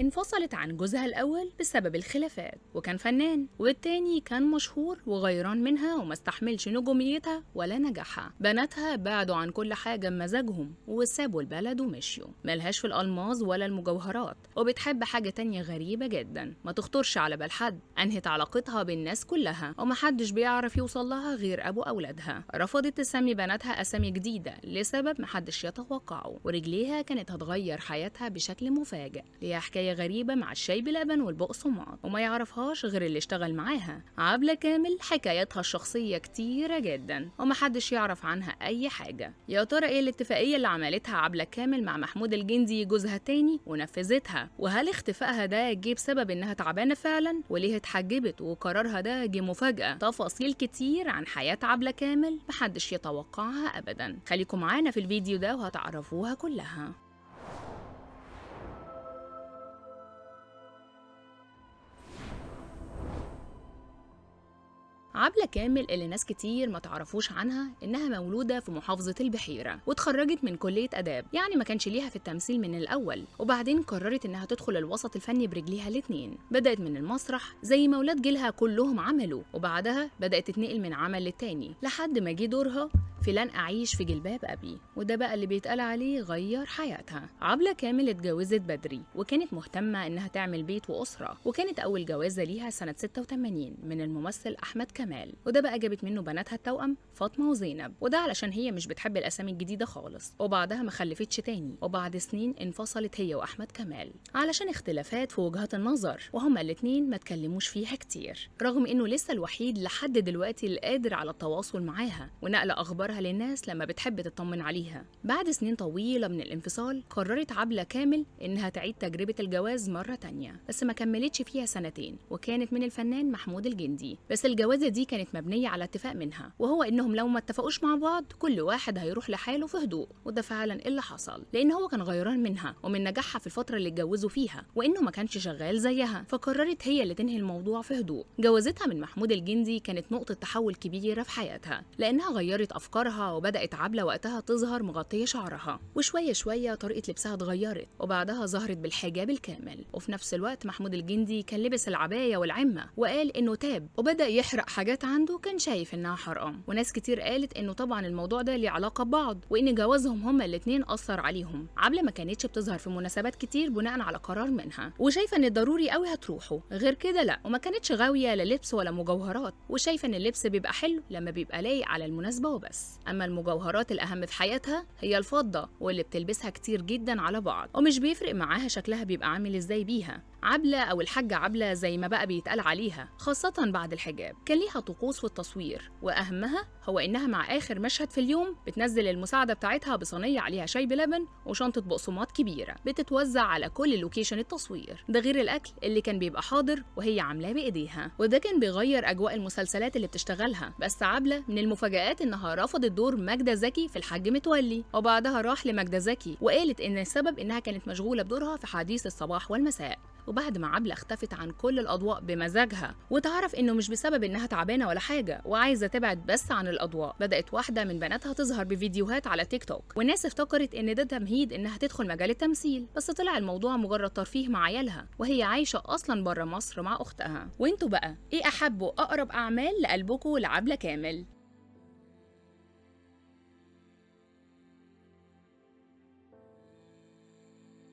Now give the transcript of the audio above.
انفصلت عن جوزها الأول بسبب الخلافات، وكان فنان، والتاني كان مشهور وغيران منها وما استحملش نجوميتها ولا نجاحها. بناتها بعدوا عن كل حاجة بمزاجهم وسابوا البلد ومشيوا، ملهاش في الألماظ ولا المجوهرات، وبتحب حاجة تانية غريبة جدا ما تخطرش على بال حد. أنهت علاقتها بالناس كلها ومحدش بيعرف يوصل لها غير أبو أولادها. رفضت تسمي بناتها أسامي جديدة لسبب محدش يتوقعه، ورجليها كانت هتغير حياتها بشكل مفاجئ. ليها حكاية غريبة مع الشاي بلبن والبقسماط وما يعرفهاش غير اللي اشتغل معاها. عبلة كامل حكاياتها الشخصية كتيرة جدا ومحدش يعرف عنها أي حاجة. يا ترى إيه الاتفاقية اللي عملتها عبلة كامل مع محمود الجندي جوزها التاني ونفذتها؟ وهل اختفائها ده جه بسبب إنها تعبانة فعلا؟ وليه اتحجبت وقرارها ده جه مفاجأة؟ تفاصيل كتير عن حياة عبلة كامل محدش يتوقعها أبدا. خليكم معانا في الفيديو ده وهتعرفوها كلها. عبلة كامل اللي ناس كتير ما تعرفوش عنها إنها مولودة في محافظة البحيرة واتخرجت من كلية آداب، يعني ما كانش ليها في التمثيل من الأول، وبعدين قررت إنها تدخل الوسط الفني برجليها الاتنين. بدأت من المسرح زي ما ولاد جيلها كلهم عملوا، وبعدها بدأت تتنقل من عمل للتاني لحد ما جه دورها في لن أعيش في جلباب أبي، وده بقى اللي بيتقال عليه غير حياتها. عبلة كامل اتجوزت بدري وكانت مهتمة إنها تعمل بيت وأسرة، وكانت أول جوازة ليها سنة 86 من الممثل أحمد كمال، وده بقى جابت منه بناتها التوأم فاطمة وزينب، وده علشان هي مش بتحب الأسامي الجديدة خالص. وبعدها ما خلفتش تاني، وبعد سنين انفصلت هي وأحمد كمال علشان اختلافات في وجهات النظر، وهما الاتنين ما اتكلموش فيها كتير، رغم إنه لسه الوحيد لحد دلوقتي اللي قادر على التواصل معاها ونقل أخبارها للناس لما بتحب تطمن عليها. بعد سنين طويلة من الانفصال قررت عبلة كامل إنها تعيد تجربة الجواز مرة تانية، بس ما كملتش فيها سنتين، وكانت من الفنان محمود الجندي. بس الجوازة دي كانت مبنية على اتفاق منها، وهو إنهم لو ما اتفقوش مع بعض كل واحد هيروح لحاله في هدوء، وده فعلا اللي حصل، لأن هو كان غيران منها ومن نجاحها في الفترة اللي اتجوزوا فيها، وإنه ما كانش شغال زيها، فقررت هي اللي تنهي الموضوع في هدوء. جوازتها من محمود الجندي كانت نقطة تحول كبيرة في حياتها، لأنها غيرت أفكارها، وبدأت عبلة وقتها تظهر مغطية شعرها، وشوية شوية طريقة لبسها اتغيرت، وبعدها ظهرت بالحجاب الكامل. وفي نفس الوقت محمود الجندي كان لبس العباية والعمة وقال إنه تاب، وبدأ يحرق حاجات عنده كان شايف إنها حرام. وناس كتير قالت إنه طبعا الموضوع ده ليه علاقة ببعض، وإن جوازهم هما الاتنين أثر عليهم. عبلة ما كانتش بتظهر في مناسبات كتير بناء على قرار منها، وشايفة إن ضروري قوي هتروحوا، غير كده لا، وما كانتش غاوية لا لبس ولا مجوهرات، وشايفة إن اللبس بيبقى حلو لما بيبقى لايق على المناسبة وبس. أما المجوهرات الأهم في حياتها هي الفضة، واللي بتلبسها كتير جدا على بعض، ومش بيفرق معاها شكلها بيبقى عامل ازاي بيها. عبلة أو الحاجة عبلة زي ما بقى بيتقال عليها، خاصة بعد الحجاب، كان ليها طقوس في التصوير، وأهمها هو إنها مع آخر مشهد في اليوم بتنزل المساعدة بتاعتها بصينية عليها شاي بلبن وشنطة بقسماط كبيرة بتتوزع على كل لوكيشن التصوير، ده غير الأكل اللي كان بيبقى حاضر وهي عاملاه بإيديها، وده كان بيغير أجواء المسلسلات اللي بتشتغلها. بس عبلة من المفاجآت إنها رفضت دور ماجدة زكي في الحاج متولي، وبعدها راح لماجدة زكي وقالت إن السبب إنها كانت مشغولة بدورها في حديث الصباح والمساء. وبعد ما عبلة اختفت عن كل الأضواء بمزاجها وتعرف إنه مش بسبب إنها تعبانة ولا حاجة وعايزة تبعد بس عن الأضواء، بدأت واحدة من بناتها تظهر بفيديوهات على تيك توك، والناس افتكرت إن ده تمهيد إنها تدخل مجال التمثيل، بس طلع الموضوع مجرد ترفيه مع عيالها، وهي عايشة أصلا بره مصر مع أختها. وانتوا بقى إيه أحب وأقرب أعمال لقلبكم لعبلة كامل؟